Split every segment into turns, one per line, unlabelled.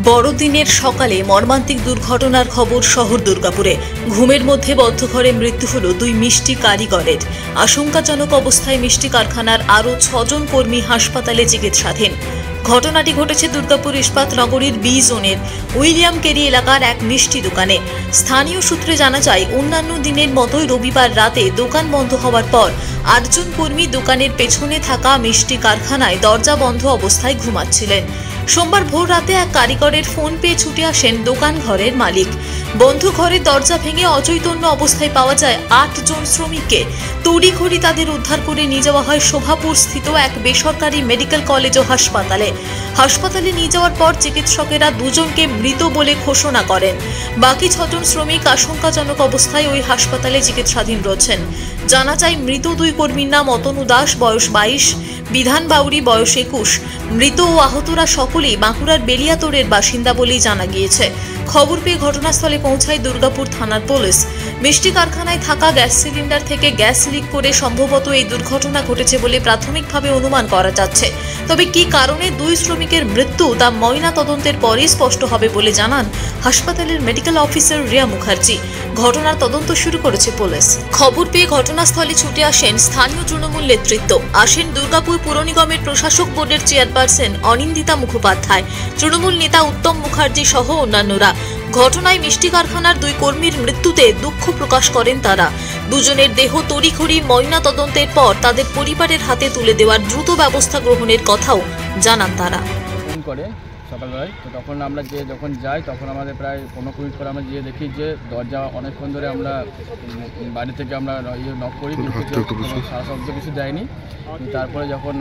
বড়দিনের সকালে মর্মান্তিক দুর্ঘটনার খবর শহর দুর্গাপুরে। ঘুমের মধ্যে বদ্ধ ঘরে মৃত্যু হল দুই মিষ্টি কারিগরের। আশঙ্কাজনক অবস্থায় মিষ্টি কারখানার আরও 6 জন কর্মী হাসপাতালে চিকিৎসাধীন। ঘটনাটি ঘটেছে দুর্গাপুর ইস্পাত নগরীর বি জোনের উইলিয়াম কেরি এলাকার এক মিষ্টি দোকানে। স্থানীয় সূত্রে জানা যায়, অন্যান্য দিনের মতোই রবিবার রাতে দোকান বন্ধ হওয়ার পর 8 জন কর্মী দোকানের পেছনে থাকা মিষ্টি কারখানায় দরজা বন্ধ অবস্থায় ঘুমাচ্ছিলেন। সোমবার ভোর রাতে এক কারিগরের ফোন পেয়ে ছুটে আসেন দোকান ঘরের মালিক। বন্ধ ঘরের দরজা ভেঙে অচৈতন্য অবস্থায় পাওয়া যায় 8 জন শ্রমিককে। তড়িঘড়ি তাদের উদ্ধার করে নিয়ে যাওয়া হয় শোভাপুর স্থিত এক বেসরকারি মেডিকেল কলেজ ও হাসপাতালে নিয়ে যাওয়ার পর চিকিৎসকেরা 2 জনকে মৃত বলে ঘোষণা করেন। বাকি 6 জন শ্রমিক আশঙ্কাজনক অবস্থায় ওই হাসপাতালে চিকিৎসাধীন রয়েছেন। জানা যায়, মৃত 2 কর্মীর নাম অতনু দাস, বয়স 22, বিধান বাউরি, বয়স 21। মৃত ও আহতরা সকলেই বাঁকুড়ার বেলিয়াতোড়ের বাসিন্দা বলেই জানা গিয়েছে। খবর পেয়ে ঘটনাস্থলে পৌঁছায় দুর্গাপুর থানার পুলিশ। মিষ্টি কারখানায় থাকা গ্যাস সিলিন্ডার থেকে গ্যাস লিক করে সম্ভবত এই দুর্ঘটনা ঘটেছে বলে প্রাথমিকভাবে অনুমান করা যাচ্ছে। তবে কী কারণে 2 শ্রমিকের মৃত্যু তা ময়না তদন্তের পরেই স্পষ্ট হবে বলে জানান হাসপাতালের মেডিকেল অফিসার রিয়া মুখার্জি। ঘটনার তদন্ত শুরু করেছে পুলিশ। খবর পেয়ে ঘটনাস্থলে ছুটে আসেন স্থানীয় তৃণমূল নেতৃত্ব। আসেন দুর্গাপুর পুর নিগমের প্রশাসক বোর্ডের চেয়ারপারসন অনিন্দিতা মুখোপাধ্যায়, তৃণমূল নেতা উত্তম মুখার্জি সহ অন্যান্যরা। ঘটনায় মিষ্টি কারখানার 2 কর্মীর মৃত্যুতে দুঃখ প্রকাশ করেন তারা। 2 জনের দেহ তড়িঘড়ি ময়না তদন্তের পর তাদের পরিবারের হাতে তুলে দেওয়ার দ্রুত ব্যবস্থা গ্রহণের কথাও জানান তারা।
ফোন করে সকালবেলায়, তো তখন আমরা যখন যাই তখন আমাদের প্রায় 15 মিনিট পরে আমরা গিয়ে দেখি যে দরজা অনেকক্ষণ ধরে আমরা বাড়ি থেকে আমরা নক করি, কিন্তু সারা শব্দ কিছু দেয়নি। তারপরে যখন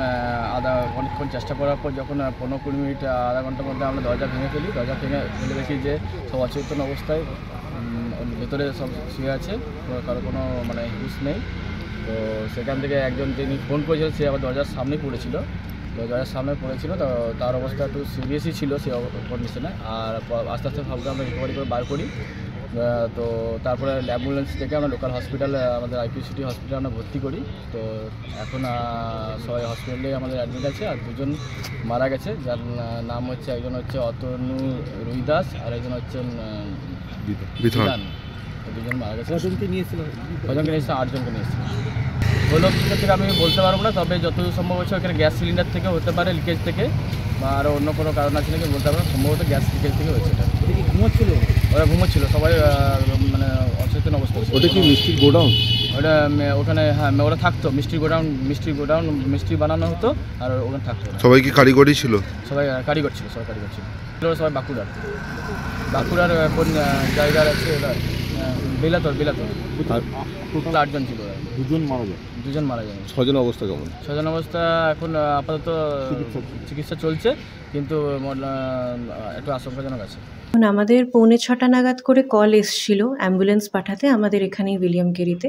অনেকক্ষণ চেষ্টা করার পর যখন 15-20 মিনিট আধা ঘন্টার মধ্যে আমরা দরজা ভেঙে ফেলি। দরজা ভেঙে দেখি যে সব অচেতন অবস্থায় ভেতরে সব শুয়ে আছে, কারো কোনো হুঁশ নেই। তো সেখান থেকে একজন যিনি ফোন করেছিল সে আবার দরজার সামনেই পড়েছিল। তো তার অবস্থা একটু সিরিয়াসই ছিল সেই কন্ডিশনে। আর আস্তে আস্তে ভাবতে আমরা রিকভারি করে বার করি। তো তারপরে অ্যাম্বুলেন্স থেকে আমরা লোকাল হসপিটালে, আমাদের আইপি সিটি হসপিটালে আমরা ভর্তি করি। তো এখন সবাই হসপিটালে আমাদের অ্যাডমিট আছে। আর 2 জন মারা গেছে, যার নাম হচ্ছে, একজন হচ্ছে অতনু রুইদাস আর একজন হচ্ছেন বিধান। 2 জন মারা গেছে। কজনকে নিয়েছিল? 8 জনকে নিয়েছিল। হলো ক্ষেত্রে আমি বলতে পারবো না, তবে যতদূর সম্ভব হচ্ছে ওখানে গ্যাস সিলিন্ডার থেকে হতে পারে, লিকেজ থেকে, বা আরও অন্য কোনো কারণ আছে নাকি বলতে পারবো না। সম্ভবত গ্যাস লিকেজ থেকে হয়েছে। ওরা ঘুমোচ্ছিল সবাই, অচেতন অবস্থা।
ওটা কি মিষ্টির গোডাউন?
ওটা ওখানে, হ্যাঁ, ওরা থাকতো। মিষ্টি গোডাউন মিষ্টি বানানো হতো, আর ওখানে থাকতো।
সবাই কি কারিগরই ছিল?
সবাই কারিগর ছিল। সবাই বাঁকুড়ার কোন জায়গার আছে ওরা? বেলাতোর। টোটাল 8 জন ছিল। 2 জন মারা যায়।
6 জন অবস্থা কেমন?
6 জন অবস্থা এখন আপাতত চিকিৎসা চলছে, কিন্তু একটু আশঙ্কাজনক আছে।
আমাদের 6:45 নাগাদ করে কল এসেছিল অ্যাম্বুলেন্স পাঠাতে আমাদের এখানেই উইলিয়াম কেরিতে।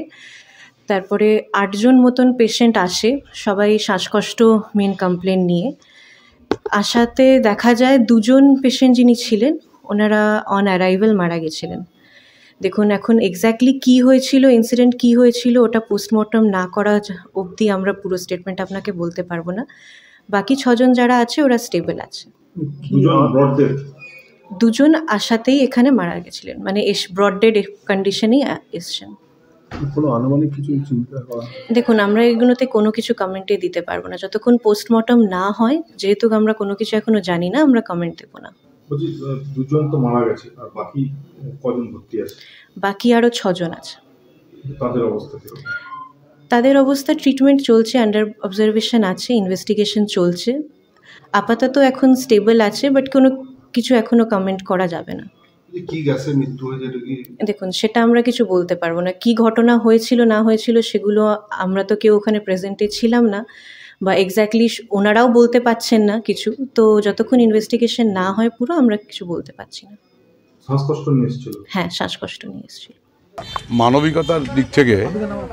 তারপরে 8 জন মতন পেশেন্ট আসে, সবাই শ্বাসকষ্ট মেন কমপ্লেন নিয়ে। আসাতে দেখা যায় 2 জন পেশেন্ট যিনি ছিলেন ওনারা অন অ্যারাইভাল মারা গেছিলেন। দেখুন, এখন এক্স্যাক্টলি কী হয়েছিল, ইনসিডেন্ট কী হয়েছিল, ওটা পোস্টমর্টম না করা অবধি আমরা পুরো স্টেটমেন্ট আপনাকে বলতে পারবো না। বাকি 6 জন যারা আছে ওরা স্টেবল আছে। 2 জন আসাতেই এখানে মারা গেছিলেন, ব্রড ডেড কন্ডিশনেই এসছেন। দেখুন, আমরা এগুলোতে কোনো কিছু কমেন্টে দিতে পারবো না যতক্ষণ পোস্টমর্টম না হয়। যেহেতু আমরা কোনো কিছু এখনো জানি না, আমরা কমেন্ট দেবো না।
2 জন তো মারা গেছে, আর বাকি কজন ভর্তি আছে?
বাকি আরও 6 জন আছে।
তাদের অবস্থা
ট্রিটমেন্ট চলছে, আন্ডার অবজারভেশন আছে, ইনভেস্টিগেশন চলছে। আপাতত এখন স্টেবল আছে, বাট কোনো কিছু এখনো কমেন্ট করা যাবে না।
কি গ্যাসে মৃত্যু হয়েছে?
দেখুন, সেটা আমরা কিছু বলতে পারবো না। কি ঘটনা হয়েছিল না হয়েছিল সেগুলো আমরা তো কেউ ওখানে প্রেজেন্টে ছিলাম না, বা এক্স্যাক্টলি ওনারাও বলতে পারছেন না কিছু। তো যতক্ষণ ইনভেস্টিগেশন না হয় পুরো, আমরা কিছু বলতে পারছি না।
শ্বাসকষ্ট নিয়ে এসেছিল?
হ্যাঁ, শ্বাসকষ্ট নিয়ে এসেছিল।
মানবিকতার দিক থেকে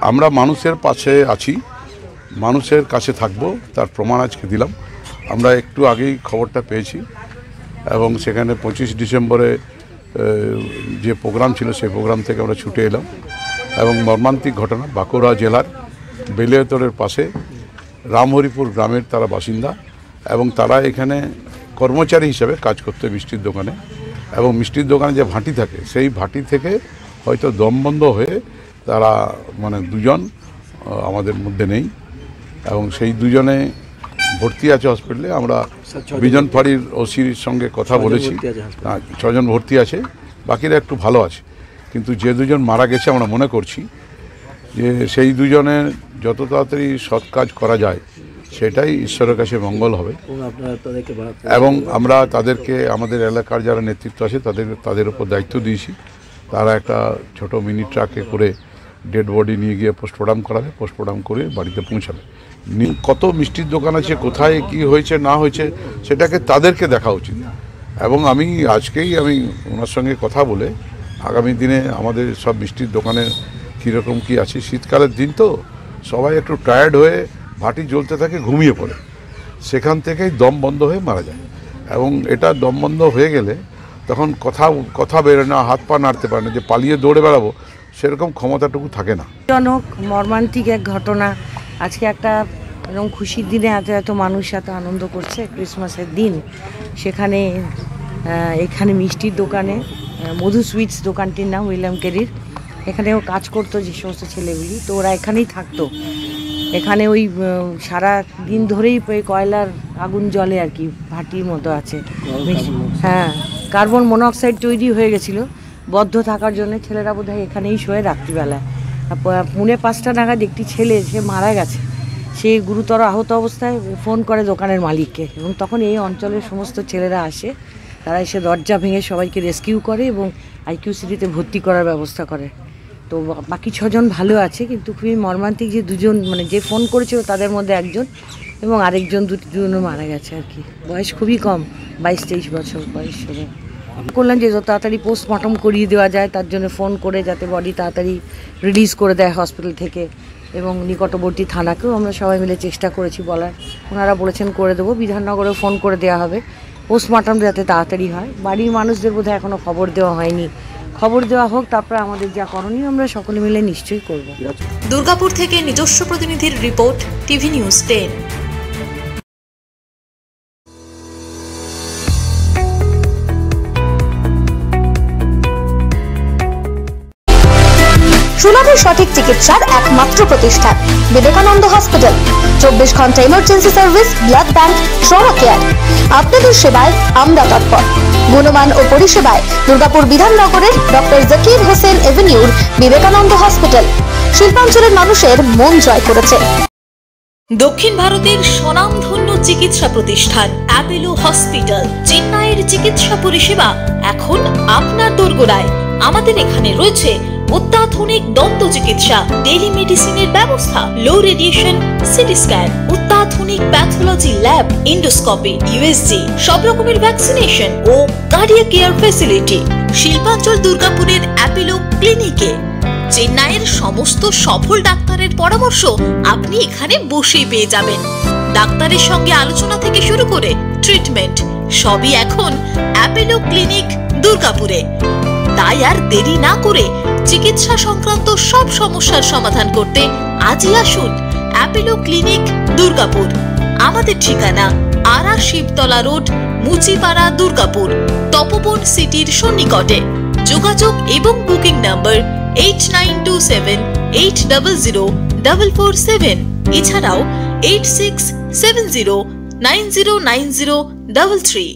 আমরা মানুষের পাশে আছি, মানুষের কাছে থাকবো, তার প্রমাণ আজকে দিলাম। আমরা একটু আগেই খবরটা পেয়েছি এবং সেখানে 25 ডিসেম্বরে যে প্রোগ্রাম ছিল সেই প্রোগ্রাম থেকে আমরা ছুটে এলাম। এবং মর্মান্তিক ঘটনা, বাঁকুড়া জেলার বেলিয়াতোড়ের পাশে রামহরিপুর গ্রামের তারা বাসিন্দা, এবং তারা এখানে কর্মচারী হিসেবে কাজ করতে মিষ্টির দোকানে, এবং মিষ্টির দোকানে যে ভাঁটি থাকে সেই ভাঁটি থেকে হয়তো দম বন্ধ হয়ে তারা মানে দুজন আমাদের মধ্যে নেই, এবং সেই দুজনে ভর্তি আছে হসপিটালে। আমরা বিজন ফাঁড়ির ওসির সঙ্গে কথা বলেছি, 6 জন ভর্তি আছে, বাকিরা একটু ভালো আছে। কিন্তু যে দুজন মারা গেছে আমরা মনে করছি যে সেই দুজনের যত তাড়াতাড়ি সৎ কাজ করা যায় সেটাই ঈশ্বরের কাছে মঙ্গল হবে। এবং আমরা তাদেরকে আমাদের এলাকার যারা নেতৃত্ব আছে তাদের উপর দায়িত্ব দিয়েছি। তারা একটা ছোট মিনি ট্রাকে করে ডেড বডি নিয়ে গিয়ে পোস্টমর্টম করাবে, পোস্টমর্টম করে বাড়িতে পৌঁছাবে। কত মিষ্টির দোকান আছে, কোথায় কি হয়েছে না হয়েছে সেটাকে তাদেরকে দেখা উচিত। এবং আজকেই আমি ওনার সঙ্গে কথা বলে আগামী দিনে আমাদের সব মিষ্টির দোকানে কীরকম কী আছে, শীতকালের দিন তো সবাই একটু টায়ার্ড হয়ে ভাটি জ্বলতে থাকে, ঘুমিয়ে পড়ে, সেখান থেকেই দম বন্ধ হয়ে মারা যায়। এবং এটা দম বন্ধ হয়ে গেলে তখন কথা বেরোয় না, হাত পা নাড়তে পারে না, যে পালিয়ে দৌড়ে বেড়াবো সেরকম ক্ষমতাটুকু থাকে না।
জনক মর্মান্তিক এক ঘটনা। আজকে একটা এরকম খুশির দিনে এত মানুষ এত আনন্দ করছে, ক্রিসমাসের দিন, সেখানে এখানে মিষ্টির দোকানে মধু সুইটস দোকানটির নাম উইলিয়াম কেরির, এখানেও কাজ করতো যে সমস্ত ছেলেগুলি, তো ওরা এখানেই থাকতো। এখানে ওই সারা দিন ধরেই কয়লার আগুন জ্বলে আর কি, ভাটির মতো আছে। হ্যাঁ, কার্বন মনোক্সাইড তৈরি হয়ে গেছিলো বদ্ধ থাকার জন্য। ছেলেরা বোধহয় এখানেই শোয়ে রাত্রিবেলায়। 4:30 নাগাদ একটি ছেলে সে মারা গেছে, সে গুরুতর আহত অবস্থায় ফোন করে দোকানের মালিককে, এবং তখন এই অঞ্চলের সমস্ত ছেলেরা আসে, তারা এসে দরজা ভেঙে সবাইকে রেস্কিউ করে এবং IQCDতে ভর্তি করার ব্যবস্থা করে। তো বাকি 6 জন ভালো আছে, কিন্তু খুবই মর্মান্তিক যে দুজন, মানে যে ফোন করেছিল তাদের মধ্যে একজন এবং আরেকজন দুজনও মারা গেছে আর কি। বয়স খুবই কম, 22-23 বছর বয়স হবে। করলাম যে যত তাড়াতাড়ি পোস্টমর্টম করিয়ে দেওয়া যায় তার জন্য ফোন করে, যাতে বডি তাড়াতাড়ি রিলিজ করে দেয় হসপিটাল থেকে, এবং নিকটবর্তী থানাকেও আমরা সবাই মিলে চেষ্টা করেছি বলার, ওনারা বলেছেন করে দেবো। বিধাননগরেও ফোন করে দেওয়া হবে, পোস্টমর্টম যাতে তাড়াতাড়ি হয়। বাড়ির মানুষদের বোধহয় এখনও খবর দেওয়া হয়নি, খবর দেওয়া হোক, তারপরে আমাদের যা করণীয় আমরা সকলে মিলে নিশ্চয়ই করব।
দুর্গাপুর থেকে নিজস্ব প্রতিনিধির রিপোর্ট, টিভি নিউজ 10।
সুলভ সঠিক চিকিৎসার একমাত্র প্রতিষ্ঠান বিবেকানন্দ হসপিটাল। 24 ঘন্টা emergency service, blood bank, trauma care. আপনাদের সেবায় আমরা তৎপর। গুণমান ও পরিষেবায় দুর্গাপুর বিধাননগরের ডক্টর জাকির হোসেন এভিনিউর বিবেকানন্দ হসপিটাল শিল্পাঞ্চলের মানুষের মন জয় করেছে।
দক্ষিণ ভারতের স্বনামধন্য চিকিৎসা প্রতিষ্ঠান অ্যাপোলো হসপিটাল, চেন্নাইয়ের চিকিৎসা পরিষেবা এখন আপনার দোরগোড়ায়। আমাদের এখানে রয়েছে অত্যাধুনিক দন্ত চিকিৎসা, টেলিমেডিসিনের ব্যবস্থা, লো রেডিয়েশন সিটি স্ক্যান, অত্যাধুনিক প্যাথোলজি ল্যাব, ইন্ডোস্কোপি, USG, সব রকমের ভ্যাকসিনেশন ও কার্ডিয়াক কেয়ার ফ্যাসিলিটি। শিল্পাঞ্চল দুর্গাপুরের অ্যাপোলো ক্লিনিকে চেন্নাইয়ের সমস্ত সফল ডাক্তারের পরামর্শ আপনি এখানে বসেই পেয়ে যাবেন। ডাক্তারের সঙ্গে আলোচনা থেকে শুরু করে ট্রিটমেন্ট সবই এখন অ্যাপোলো ক্লিনিক দুর্গাপুরে। তাই আর দেরি না করে চিকিৎসা সংক্রান্ত সব সমস্যার সমাধান করতে আজই আসুন অ্যাপোলো ক্লিনিক দুর্গাপুর। আমাদের ঠিকানা আরা শিবতলা রোড, মুচিপাড়া, দুর্গাপুর, তপবন সিটির সন্নিকটে। যোগাযোগ এবং বুকিং নাম্বার 8927800447, এছাড়াও 8670909033।